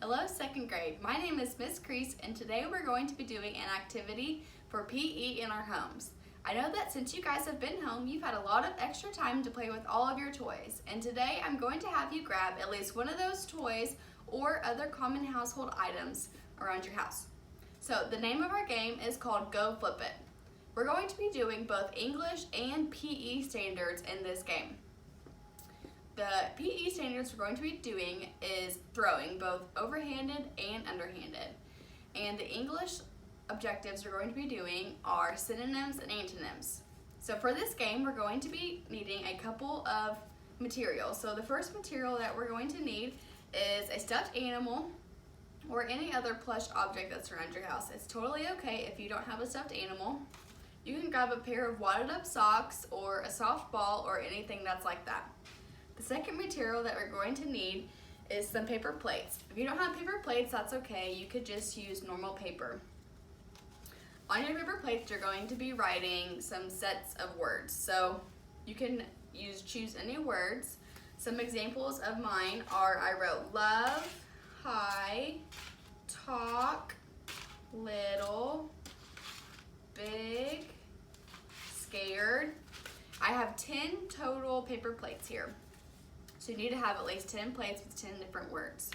Hello, second grade. My name is Miss Crease, and today we're going to be doing an activity for PE in our homes. I know that since you guys have been home, you've had a lot of extra time to play with all of your toys. And today I'm going to have you grab at least one of those toys or other common household items around your house. So the name of our game is called Go Flip It. We're going to be doing both English and PE standards in this game. The PE standards we're going to be doing is throwing, both overhanded and underhanded. And the English objectives we're going to be doing are synonyms and antonyms. So for this game, we're going to be needing a couple of materials. So the first material that we're going to need is a stuffed animal or any other plush object that's around your house. It's totally okay if you don't have a stuffed animal. You can grab a pair of wadded up socks or a soft ball or anything that's like that. The second material that we're going to need is some paper plates. If you don't have paper plates, that's okay. You could just use normal paper. On your paper plates, you're going to be writing some sets of words. So you can choose any words. Some examples of mine are I wrote love, high, talk, little, big, scared. I have 10 total paper plates here. So you need to have at least 10 plates with 10 different words.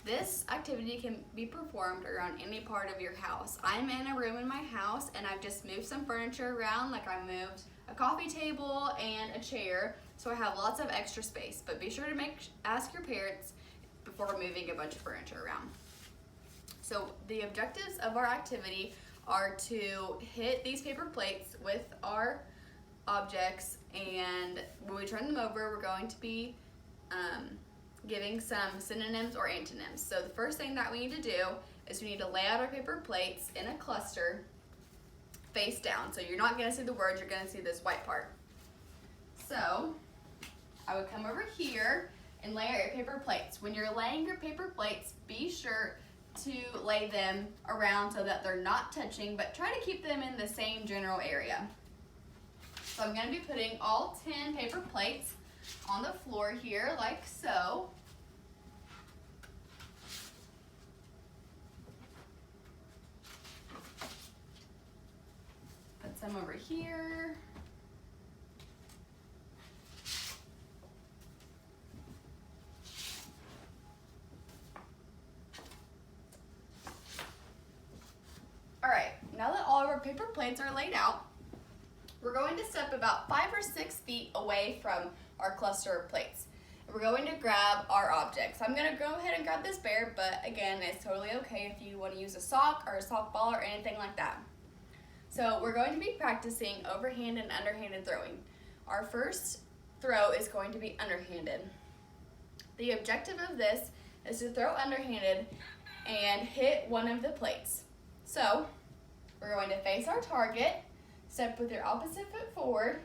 This activity can be performed around any part of your house. I'm in a room in my house and I've just moved some furniture around, like I moved a coffee table and a chair, so I have lots of extra space. But be sure to ask your parents before moving a bunch of furniture around. So the objectives of our activity are to hit these paper plates with our objects, and when we turn them over, we're going to be giving some synonyms or antonyms. So the first thing that we need to do is we need to lay out our paper plates in a cluster face down. So you're not going to see the words, you're going to see this white part. So I would come over here and lay out your paper plates. When you're laying your paper plates, be sure to lay them around so that they're not touching, but try to keep them in the same general area. So I'm going to be putting all 10 paper plates on the floor here, like so. Put some over here. All right, now that all of our paper plates are laid out, we're going to step about 5 or 6 feet away from our cluster of plates. We're going to grab our objects. I'm going to go ahead and grab this bear, but again, it's totally okay if you want to use a sock or a softball or anything like that. So we're going to be practicing overhand and underhanded throwing. Our first throw is going to be underhanded. The objective of this is to throw underhanded and hit one of the plates. So we're going to face our target, step with your opposite foot forward,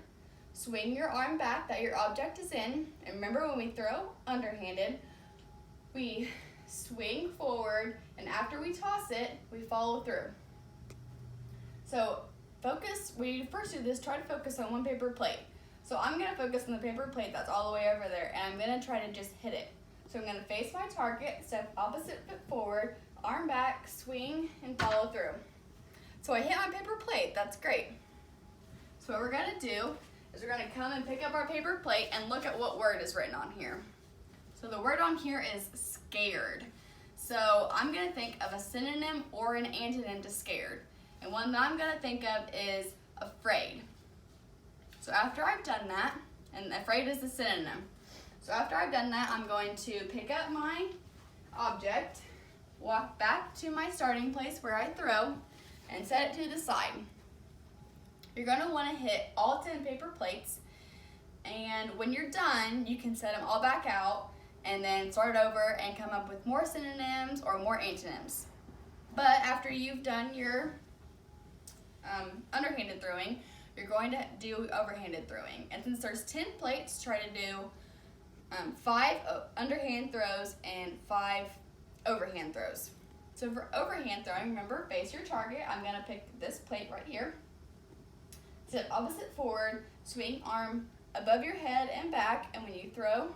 swing your arm back that your object is in, and remember when we throw underhanded, we swing forward, and after we toss it, we follow through. So when you first do this, try to focus on one paper plate. So I'm going to focus on the paper plate that's all the way over there, and I'm going to try to just hit it. So I'm going to face my target, step opposite foot forward, arm back, swing, and follow through. So I hit my paper plate, that's great. So what we're going to do is we're going to come and pick up our paper plate and look at what word is written on here. So the word on here is scared. So I'm going to think of a synonym or an antonym to scared. And one that I'm going to think of is afraid. So after I've done that, and afraid is the synonym. So after I've done that, I'm going to pick up my object, walk back to my starting place where I throw, and set it to the side. You're going to want to hit all 10 paper plates, and when you're done, you can set them all back out and then start over and come up with more synonyms or more antonyms. But after you've done your underhanded throwing, you're going to do overhanded throwing. And since there's 10 plates, try to do 5 underhand throws and 5 overhand throws. So for overhand throwing, remember, face your target. I'm going to pick this plate right here. Step opposite forward, swing arm above your head and back, and when you throw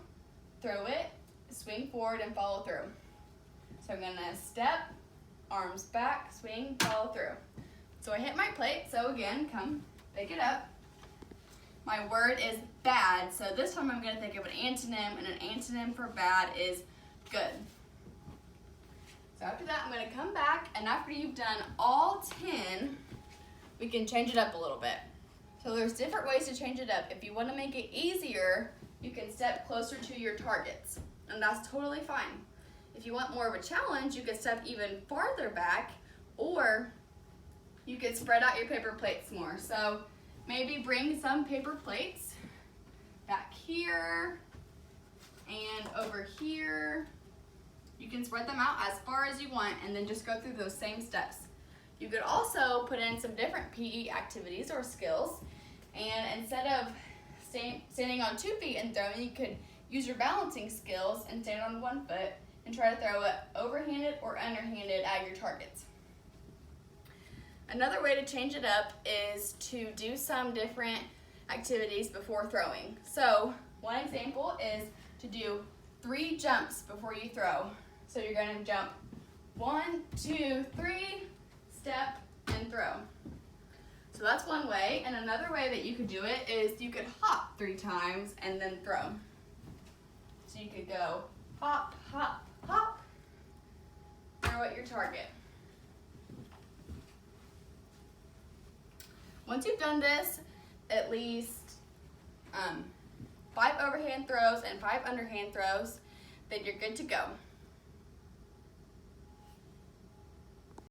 it, swing forward and follow through. So I'm gonna step, arms back, swing, follow through. So I hit my plate, so again, come pick it up. My word is bad, so this time I'm gonna think of an antonym, and an antonym for bad is good. So after that, I'm gonna come back, and after you've done all 10, we can change it up a little bit. So there's different ways to change it up. If you wanna make it easier, you can step closer to your targets, and that's totally fine. If you want more of a challenge, you can step even farther back, or you can spread out your paper plates more. So maybe bring some paper plates back here and over here. You can spread them out as far as you want and then just go through those same steps. You could also put in some different PE activities or skills, and instead of standing on 2 feet and throwing, you could use your balancing skills and stand on 1 foot and try to throw it overhanded or underhanded at your targets. Another way to change it up is to do some different activities before throwing. So one example is to do 3 jumps before you throw. So you're gonna jump 1, 2, 3, step, and throw. So that's one way, and another way that you could do it is you could hop 3 times and then throw. So you could go hop, hop, hop, throw at your target. Once you've done this, at least 5 overhand throws and 5 underhand throws, then you're good to go.